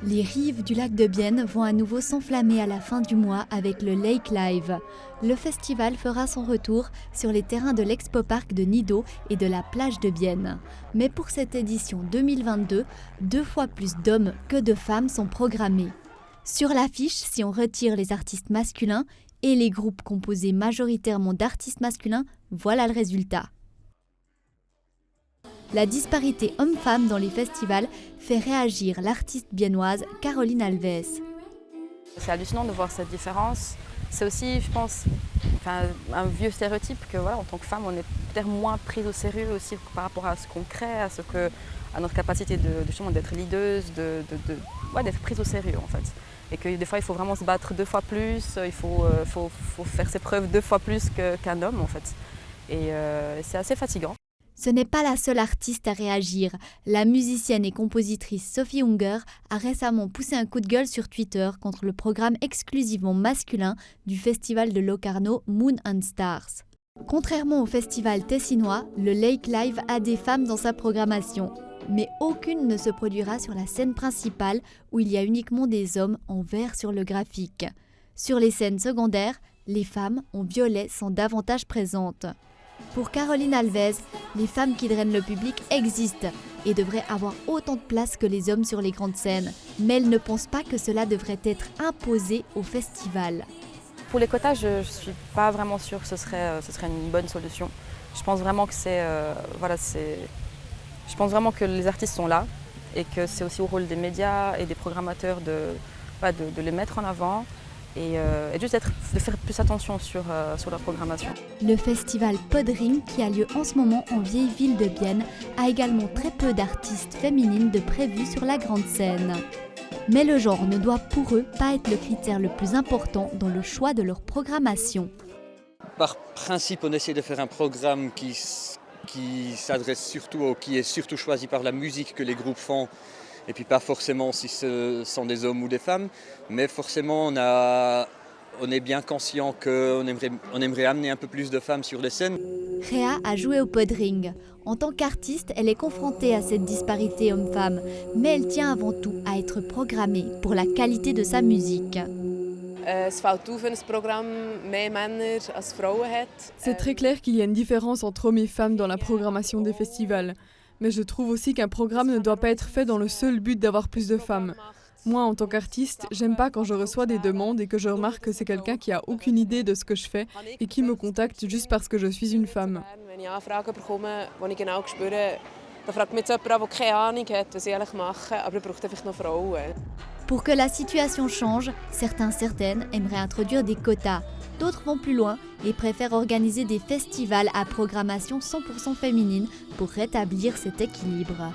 Les rives du lac de Bienne vont à nouveau s'enflammer à la fin du mois avec le Lake Live. Le festival fera son retour sur les terrains de l'Expo Park de Nidau et de la plage de Bienne. Mais pour cette édition 2022, 2 fois plus d'hommes que de femmes sont programmés. Sur l'affiche, si on retire les artistes masculins et les groupes composés majoritairement d'artistes masculins, voilà le résultat. La disparité homme-femme dans les festivals fait réagir l'artiste biennoise Caroline Alves. C'est hallucinant de voir cette différence. C'est aussi, je pense, un vieux stéréotype que voilà, en tant que femme, on est peut-être moins prise au sérieux aussi par rapport à ce qu'on crée, à notre capacité d'être leaduse, d'être prise au sérieux en fait. Et que des fois, il faut vraiment se battre 2 fois plus, il faut faire ses preuves 2 fois plus qu'un homme en fait. Et c'est assez fatigant. Ce n'est pas la seule artiste à réagir. La musicienne et compositrice Sophie Unger a récemment poussé un coup de gueule sur Twitter contre le programme exclusivement masculin du festival de Locarno Moon and Stars. Contrairement au festival tessinois, le Lake Live a des femmes dans sa programmation. Mais aucune ne se produira sur la scène principale où il y a uniquement des hommes en vert sur le graphique. Sur les scènes secondaires, les femmes en violet sont davantage présentes. Pour Caroline Alves, les femmes qui drainent le public existent et devraient avoir autant de place que les hommes sur les grandes scènes. Mais elle ne pense pas que cela devrait être imposé au festival. Pour les quotas, je ne suis pas vraiment sûre que ce serait une bonne solution. Je pense vraiment que je pense vraiment que les artistes sont là et que c'est aussi au rôle des médias et des programmateurs de les mettre en avant. Et juste de faire plus attention sur leur programmation. Le festival Podring, qui a lieu en ce moment en vieille ville de Bienne, a également très peu d'artistes féminines de prévus sur la grande scène. Mais le genre ne doit pour eux pas être le critère le plus important dans le choix de leur programmation. Par principe, on essaie de faire un programme qui s'adresse surtout, qui est surtout choisi par la musique que les groupes font. Et puis pas forcément si ce sont des hommes ou des femmes, mais forcément on est bien conscient qu'on aimerait amener un peu plus de femmes sur les scènes. Réa a joué au Podring. En tant qu'artiste, elle est confrontée à cette disparité homme-femme, mais elle tient avant tout à être programmée pour la qualité de sa musique. C'est très clair qu'il y a une différence entre hommes et femmes dans la programmation des festivals. Mais je trouve aussi qu'un programme ne doit pas être fait dans le seul but d'avoir plus de femmes. Moi, en tant qu'artiste, j'aime pas quand je reçois des demandes et que je remarque que c'est quelqu'un qui a aucune idée de ce que je fais et qui me contacte juste parce que je suis une femme. Pour que la situation change, certaines aimeraient introduire des quotas. D'autres vont plus loin et préfèrent organiser des festivals à programmation 100% féminine pour rétablir cet équilibre.